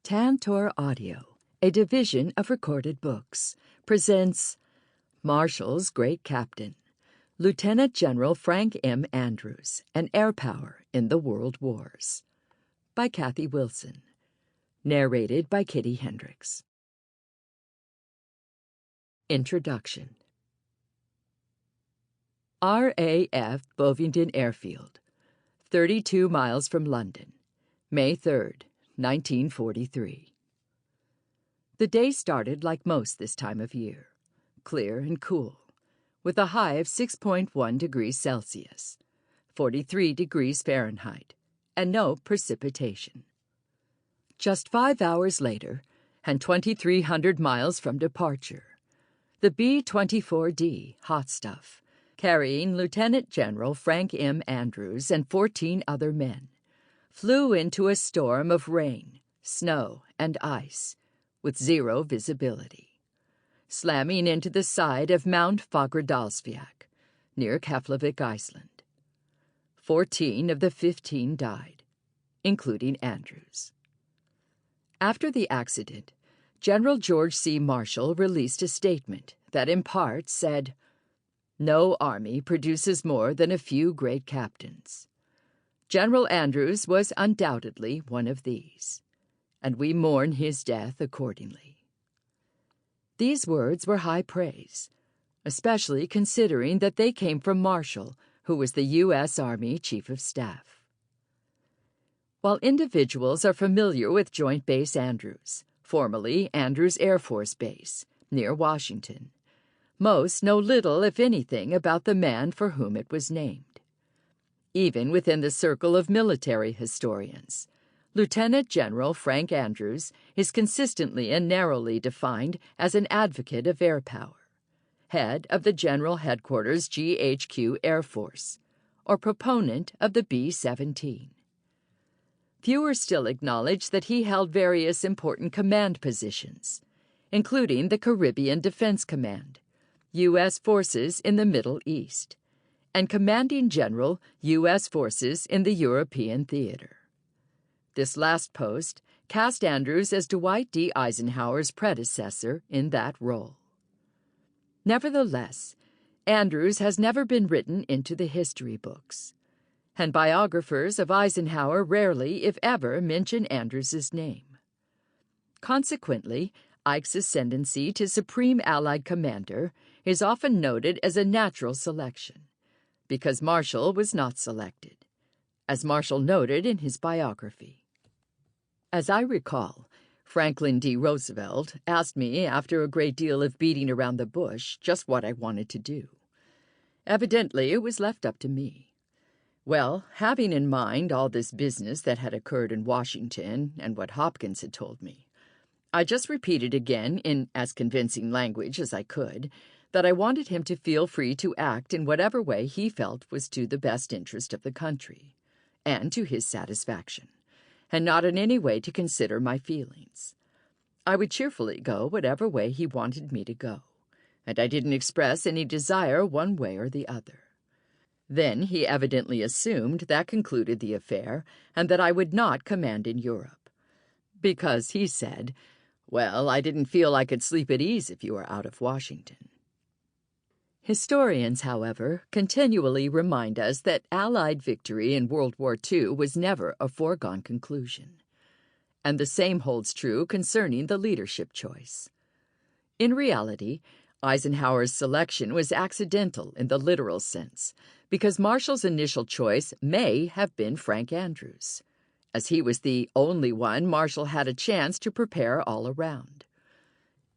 Tantor Audio, a division of Recorded Books, presents Marshall's Great Captain, Lieutenant General Frank M. Andrews, and Air Power in the World Wars, by Kathy Wilson. Narrated by Kitty Hendrix. Introduction. RAF Bovingdon Airfield, 32 miles from London, May 3rd, 1943. The day started like most this time of year, clear and cool, with a high of 6.1 degrees Celsius, 43 degrees Fahrenheit, and no precipitation. Just 5 hours later, and 2,300 miles from departure, the B-24D Hot Stuff, carrying Lieutenant General Frank M. Andrews and 14 other men, flew into a storm of rain, snow, and ice, with zero visibility, slamming into the side of Mount Fagradalsfjall, near Keflavik, Iceland. 14 of the 15 died, including Andrews. After the accident, General George C. Marshall released a statement that in part said, "No army produces more than a few great captains. General Andrews was undoubtedly one of these, and we mourn his death accordingly." These words were high praise, especially considering that they came from Marshall, who was the U.S. Army Chief of Staff. While individuals are familiar with Joint Base Andrews, formerly Andrews Air Force Base, near Washington, most know little, if anything, about the man for whom it was named. Even within the circle of military historians, Lieutenant General Frank Andrews is consistently and narrowly defined as an advocate of air power, head of the General Headquarters GHQ Air Force, or proponent of the B-17. Fewer still acknowledge that he held various important command positions, including the Caribbean Defense Command, U.S. Forces in the Middle East, and Commanding General, U.S. Forces in the European Theater. This last post cast Andrews as Dwight D. Eisenhower's predecessor in that role. Nevertheless, Andrews has never been written into the history books, and biographers of Eisenhower rarely, if ever, mention Andrews's name. Consequently, Ike's ascendancy to Supreme Allied Commander is often noted as a natural selection, because Marshall was not selected, as Marshall noted in his biography. As I recall, Franklin D. Roosevelt asked me, after a great deal of beating around the bush, just what I wanted to do. Evidently, it was left up to me. Well, having in mind all this business that had occurred in Washington and what Hopkins had told me, I just repeated again in as convincing language as I could that I wanted him to feel free to act in whatever way he felt was to the best interest of the country, and to his satisfaction, and not in any way to consider my feelings. I would cheerfully go whatever way he wanted me to go, and I didn't express any desire one way or the other. Then he evidently assumed that concluded the affair, and that I would not command in Europe, because he said, "Well, I didn't feel I could sleep at ease if you were out of Washington." Historians, however, continually remind us that Allied victory in World War II was never a foregone conclusion, and the same holds true concerning the leadership choice. In reality, Eisenhower's selection was accidental in the literal sense, because Marshall's initial choice may have been Frank Andrews, as he was the only one Marshall had a chance to prepare all around.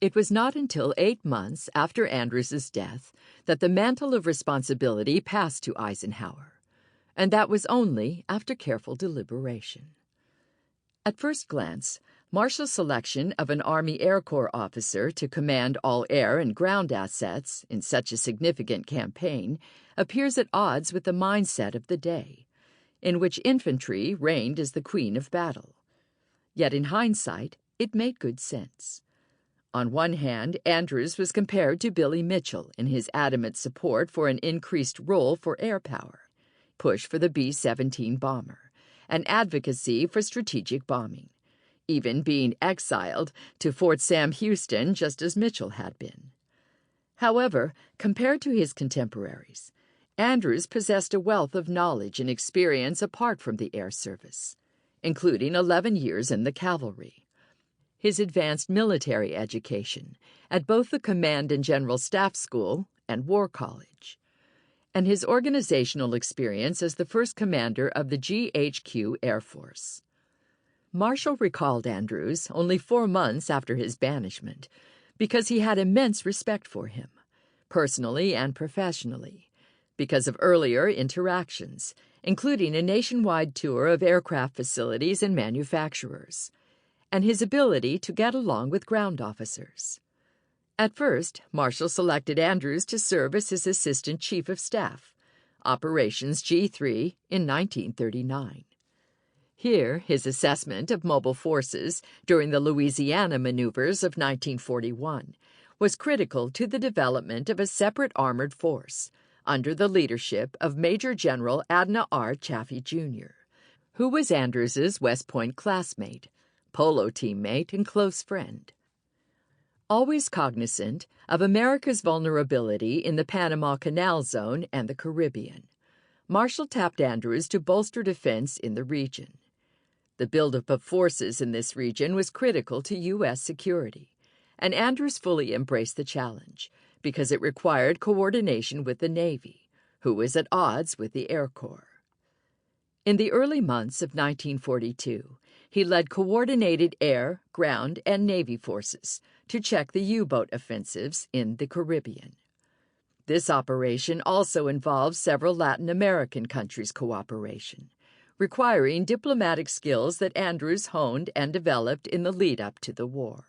It was not until 8 months after Andrews's death that the mantle of responsibility passed to Eisenhower, and that was only after careful deliberation. At first glance, Marshall's selection of an Army Air Corps officer to command all air and ground assets in such a significant campaign appears at odds with the mindset of the day, in which infantry reigned as the queen of battle. Yet in hindsight, it made good sense. On one hand, Andrews was compared to Billy Mitchell in his adamant support for an increased role for air power, push for the B-17 bomber, and advocacy for strategic bombing, even being exiled to Fort Sam Houston just as Mitchell had been. However, compared to his contemporaries, Andrews possessed a wealth of knowledge and experience apart from the air service, including 11 years in the cavalry, his advanced military education at both the Command and General Staff School and War College, and his organizational experience as the first commander of the GHQ Air Force. Marshall recalled Andrews only 4 months after his banishment because he had immense respect for him, personally and professionally, because of earlier interactions, including a nationwide tour of aircraft facilities and manufacturers, and his ability to get along with ground officers. At first, Marshall selected Andrews to serve as his Assistant Chief of Staff, Operations G3, in 1939. Here, his assessment of mobile forces during the Louisiana maneuvers of 1941 was critical to the development of a separate armored force under the leadership of Major General Adna R. Chaffee, Jr., who was Andrews's West Point classmate, polo teammate, and close friend. Always cognizant of America's vulnerability in the Panama Canal Zone and the Caribbean, Marshall tapped Andrews to bolster defense in the region. The buildup of forces in this region was critical to U.S. security, and Andrews fully embraced the challenge because it required coordination with the Navy, who was at odds with the Air Corps. In the early months of 1942, he led coordinated air, ground, and Navy forces to check the U-boat offensives in the Caribbean. This operation also involved several Latin American countries' cooperation, requiring diplomatic skills that Andrews honed and developed in the lead-up to the war.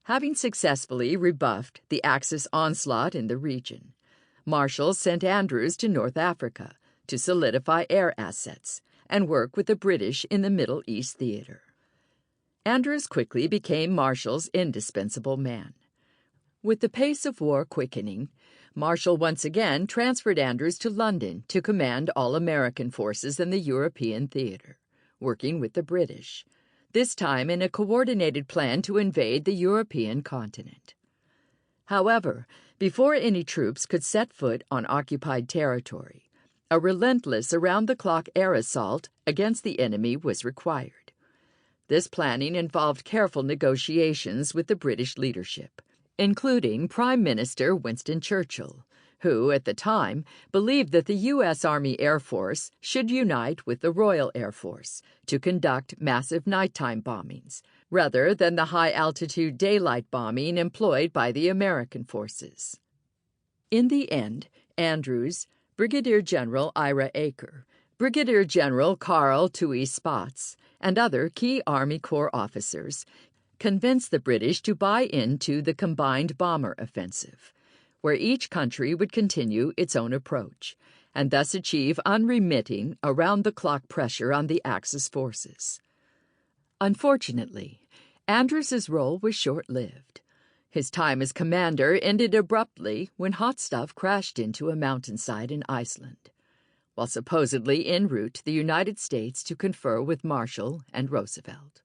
Having successfully rebuffed the Axis onslaught in the region, Marshall sent Andrews to North Africa to solidify air assets and work with the British in the Middle East theater. Andrews quickly became Marshall's indispensable man. With the pace of war quickening, Marshall once again transferred Andrews to London to command all American forces in the European theater, working with the British, this time in a coordinated plan to invade the European continent. However, before any troops could set foot on occupied territory, a relentless around-the-clock air assault against the enemy was required. This planning involved careful negotiations with the British leadership, including Prime Minister Winston Churchill, who, at the time, believed that the U.S. Army Air Force should unite with the Royal Air Force to conduct massive nighttime bombings, rather than the high-altitude daylight bombing employed by the American forces. In the end, Andrews, Brigadier General Ira Aker, Brigadier General Carl Toohey Spots, and other key Army Corps officers convinced the British to buy into the combined bomber offensive, where each country would continue its own approach, and thus achieve unremitting, around-the-clock pressure on the Axis forces. Unfortunately, Andrews's role was short-lived. His time as commander ended abruptly when Hot Stuff crashed into a mountainside in Iceland, while supposedly en route to the United States to confer with Marshall and Roosevelt.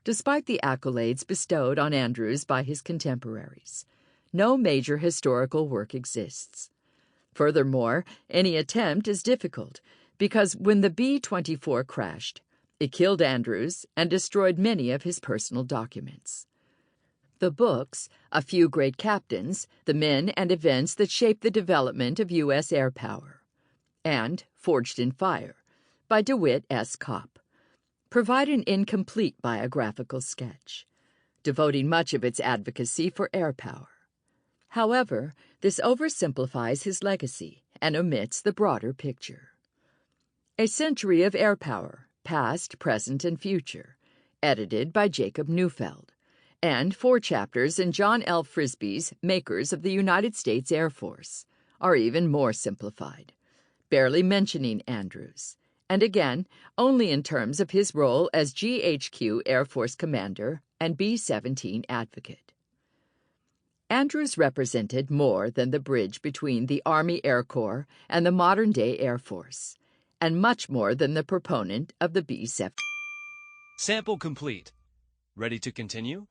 Despite the accolades bestowed on Andrews by his contemporaries, no major historical work exists. Furthermore, any attempt is difficult because when the B-24 crashed, it killed Andrews and destroyed many of his personal documents. The books, A Few Great Captains, The Men and Events That Shaped the Development of U.S. Air Power, and Forged in Fire, by DeWitt S. Kopp, provide an incomplete biographical sketch, devoting much of its advocacy for air power. However, this oversimplifies his legacy and omits the broader picture. A Century of Air Power, Past, Present, and Future, edited by Jacob Neufeld, and 4 chapters in John L. Frisbee's Makers of the United States Air Force, are even more simplified, barely mentioning Andrews, and again, only in terms of his role as GHQ Air Force Commander and B-17 advocate. Andrews represented more than the bridge between the Army Air Corps and the modern-day Air Force, and much more than the proponent of the B-17. Sample complete. Ready to continue?